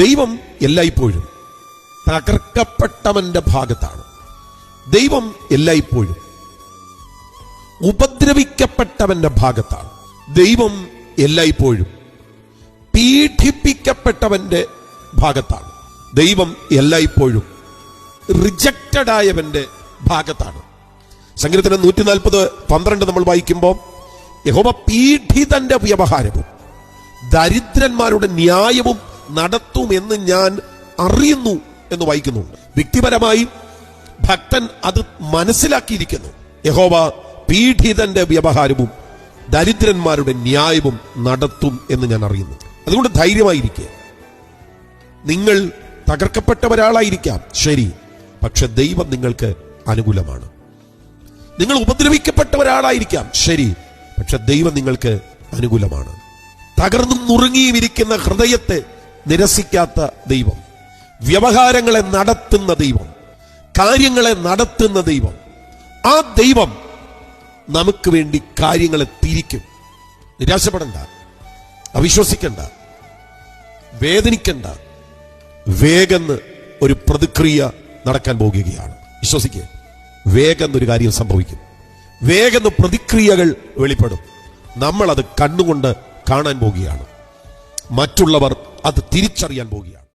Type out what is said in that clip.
ദൈവം എല്ലായ്പ്പോഴും തകർക്കപ്പെട്ടവന്റെ ഭാഗത്താണ്. ദൈവം എല്ലായ്പ്പോഴും ഉപദ്രവിക്കപ്പെട്ടവന്റെ ഭാഗത്താണ്. ദൈവം എല്ലായ്പ്പോഴും പീഡിപ്പിക്കപ്പെട്ടവന്റെ ഭാഗത്താണ്. ദൈവം എല്ലായ്പ്പോഴും റിജക്റ്റഡ് ആയവന്റെ ഭാഗത്താണ്. സങ്കീർത്തനം 140:12 നമ്മൾ വായിക്കുമ്പോൾ യഹോവ പീഡിതന്റെ വ്യവഹാരവും ദരിദ്രന്മാരുടെ ന്യായവും നടത്തുമെന്ന് ഞാൻ അറിയുന്നു എന്ന് വായിക്കുന്നുണ്ട്. വ്യക്തിപരമായി ഭക്തൻ അത് മനസ്സിലാക്കിയിരിക്കുന്നു. യഹോവ പീഡിതന്റെ വ്യവഹാരവും ദരിദ്രന്മാരുടെ ന്യായവും നടത്തും എന്ന് ഞാൻ അറിയുന്നു. അതുകൊണ്ട് ധൈര്യമായിരിക്കുക. നിങ്ങൾ തകർക്കപ്പെട്ട ഒരാളായിരിക്കാം, ശരി, പക്ഷെ ദൈവം നിങ്ങൾക്ക് അനുകൂലമാണ്. നിങ്ങൾ ഉപദ്രവിക്കപ്പെട്ട ഒരാളായിരിക്കാം, ശരി, പക്ഷെ ദൈവം നിങ്ങൾക്ക് അനുകൂലമാണ്. തകർന്നും നുറുങ്ങിയും ഇരിക്കുന്ന ഹൃദയത്തെ നിരസിക്കാത്ത ദൈവം, വ്യവഹാരങ്ങളെ നടത്തുന്ന ദൈവം, കാര്യങ്ങളെ നടത്തുന്ന ദൈവം, ആ ദൈവം നമുക്ക് വേണ്ടി കാര്യങ്ങളെ തിരിക്കും. നിരാശപ്പെടണ്ട, അവിശ്വസിക്കണ്ട, വേദനിക്കണ്ട. വേഗം ഒരു പ്രതിക്രിയ നടക്കാൻ പോകുകയാണ്. വിശ്വസിക്കുക, വേഗം ഒരു കാര്യം സംഭവിക്കും. വേഗം പ്രതിക്രിയകൾ വെളിപ്പെടും. നമ്മൾ അത് കണ്ണുകൊണ്ട് കാണാൻ പോകുകയാണ്. മറ്റുള്ളവർ അത് തിരിച്ചറിയാൻ പോകുകയാണ്.